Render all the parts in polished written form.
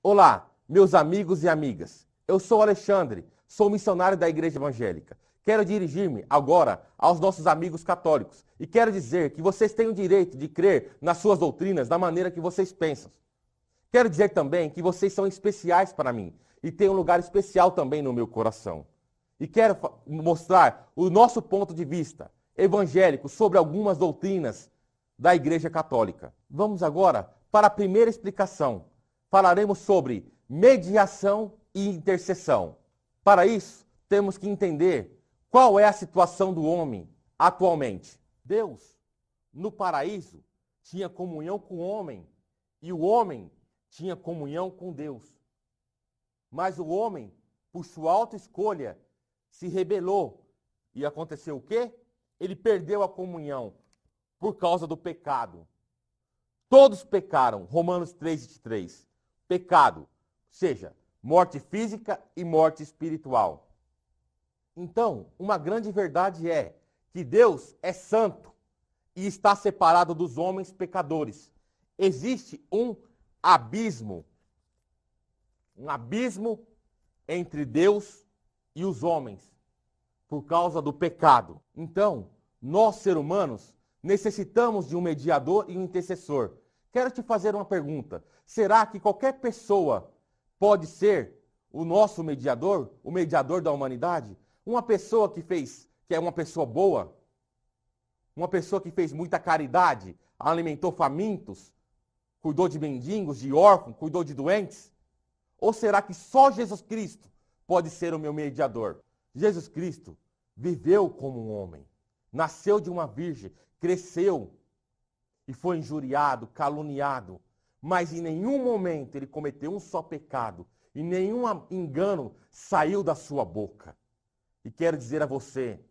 Olá, meus amigos e amigas. Eu sou Alexandre, sou missionário da Igreja Evangélica. Quero dirigir-me agora aos nossos amigos católicos e quero dizer que vocês têm o direito de crer nas suas doutrinas da maneira que vocês pensam. Quero dizer também que vocês são especiais para mim e têm um lugar especial também no meu coração. E quero mostrar o nosso ponto de vista evangélico sobre algumas doutrinas da Igreja Católica. Vamos agora para a primeira explicação. Falaremos sobre mediação e intercessão. Para isso, temos que entender qual é a situação do homem atualmente. Deus, no paraíso, tinha comunhão com o homem e o homem tinha comunhão com Deus. Mas o homem, por sua autoescolha, se rebelou. E aconteceu o quê? Ele perdeu a comunhão por causa do pecado. Todos pecaram, Romanos 3:23. Pecado, seja, morte física e morte espiritual. Então, uma grande verdade é que Deus é santo e está separado dos homens pecadores. Existe um abismo entre Deus e os homens por causa do pecado. Então, nós, seres humanos, necessitamos de um mediador e um intercessor. Quero te fazer uma pergunta. Será que qualquer pessoa pode ser o nosso mediador, o mediador da humanidade? Uma pessoa que é uma pessoa boa, uma pessoa que fez muita caridade, alimentou famintos, cuidou de mendigos, de órfãos, cuidou de doentes? Ou será que só Jesus Cristo pode ser o meu mediador? Jesus Cristo viveu como um homem, nasceu de uma virgem, cresceu e foi injuriado, caluniado, mas em nenhum momento ele cometeu um só pecado e nenhum engano saiu da sua boca. E quero dizer a você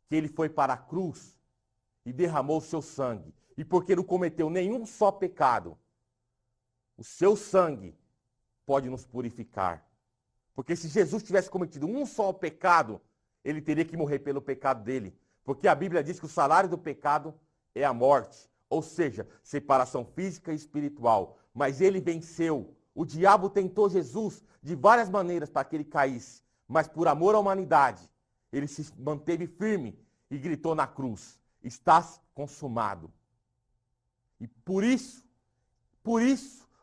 que ele foi para a cruz e derramou o seu sangue. E porque não cometeu nenhum só pecado, o seu sangue pode nos purificar. Porque se Jesus tivesse cometido um só pecado, ele teria que morrer pelo pecado dele. Porque a Bíblia diz que o salário do pecado é a morte. Ou seja, separação física e espiritual. Mas ele venceu. O diabo tentou Jesus de várias maneiras para que ele caísse. Mas por amor à humanidade, ele se manteve firme e gritou na cruz: está consumado. E por isso,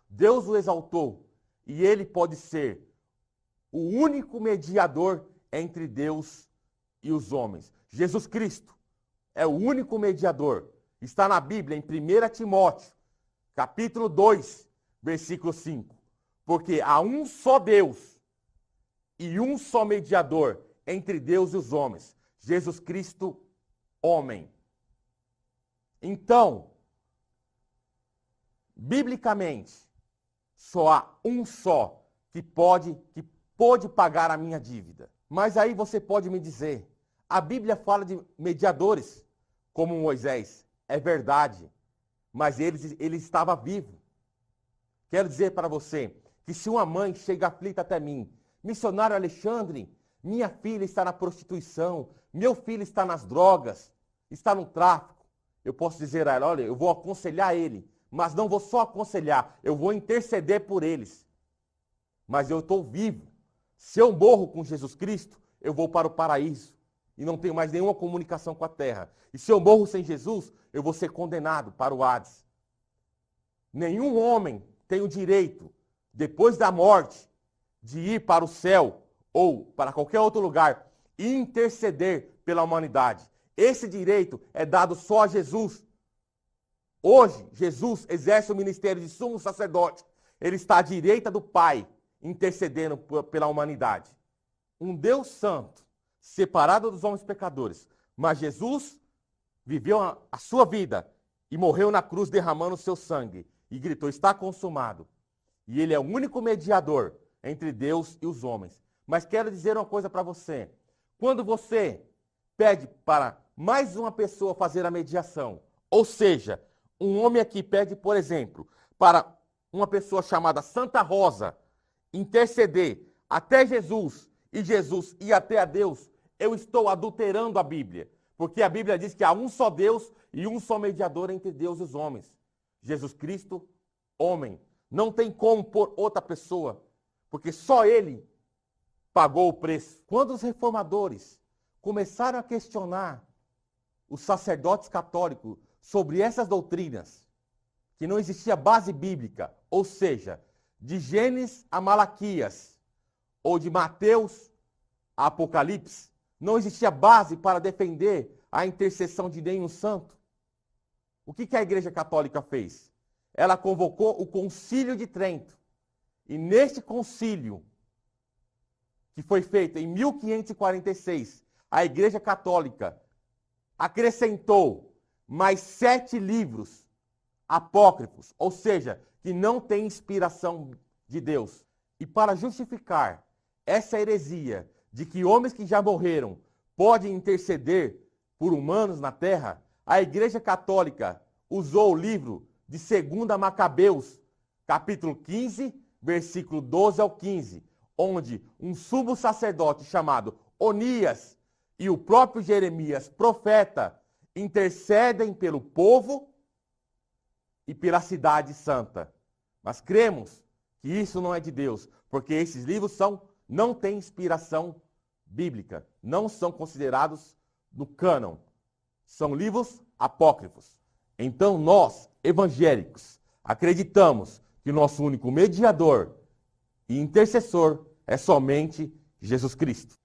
Deus o exaltou. E ele pode ser o único mediador entre Deus e os homens. Jesus Cristo é o único mediador. Está na Bíblia, em 1 Timóteo, capítulo 2, versículo 5. Porque há um só Deus e um só mediador entre Deus e os homens. Jesus Cristo, homem. Então, biblicamente, só há um só que pôde pagar a minha dívida. Mas aí você pode me dizer, a Bíblia fala de mediadores, como Moisés. É verdade, mas ele estava vivo. Quero dizer para você que se uma mãe chega aflita até mim, missionário Alexandre, minha filha está na prostituição, meu filho está nas drogas, está no tráfico, eu posso dizer a ela, olha, eu vou aconselhar ele, mas não vou só aconselhar, eu vou interceder por eles. Mas eu estou vivo. Se eu morro com Jesus Cristo, eu vou para o paraíso. E não tenho mais nenhuma comunicação com a terra. E se eu morro sem Jesus, eu vou ser condenado para o Hades. Nenhum homem tem o direito, depois da morte, de ir para o céu ou para qualquer outro lugar e interceder pela humanidade. Esse direito é dado só a Jesus. Hoje, Jesus exerce o ministério de sumo sacerdote. Ele está à direita do Pai, intercedendo pela humanidade. Um Deus santo, separado dos homens pecadores. Mas Jesus viveu a sua vida e morreu na cruz derramando o seu sangue. E gritou, está consumado. E ele é o único mediador entre Deus e os homens. Mas quero dizer uma coisa para você. Quando você pede para mais uma pessoa fazer a mediação, ou seja, um homem aqui pede, por exemplo, para uma pessoa chamada Santa Rosa interceder até Jesus e Jesus ir até a Deus, eu estou adulterando a Bíblia. Porque a Bíblia diz que há um só Deus e um só mediador entre Deus e os homens. Jesus Cristo, homem. Não tem como pôr outra pessoa, porque só ele pagou o preço. Quando os reformadores começaram a questionar os sacerdotes católicos sobre essas doutrinas, que não existia base bíblica, ou seja, de Gênesis a Malaquias, ou de Mateus a Apocalipse, não existia base para defender a intercessão de nenhum santo. O que a Igreja Católica fez? Ela convocou o Concílio de Trento. E neste concílio, que foi feito em 1546, a Igreja Católica acrescentou mais 7 livros apócrifos, ou seja, que não têm inspiração de Deus. E para justificar essa heresia de que homens que já morreram podem interceder por humanos na terra, a Igreja Católica usou o livro de 2 Macabeus, capítulo 15, versículo 12 ao 15, onde um sumo sacerdote chamado Onias e o próprio Jeremias, profeta, intercedem pelo povo e pela cidade santa. Mas cremos que isso não é de Deus, porque esses livros não têm inspiração bíblica, não são considerados no cânon. São livros apócrifos. Então nós, evangélicos, acreditamos que o nosso único mediador e intercessor é somente Jesus Cristo.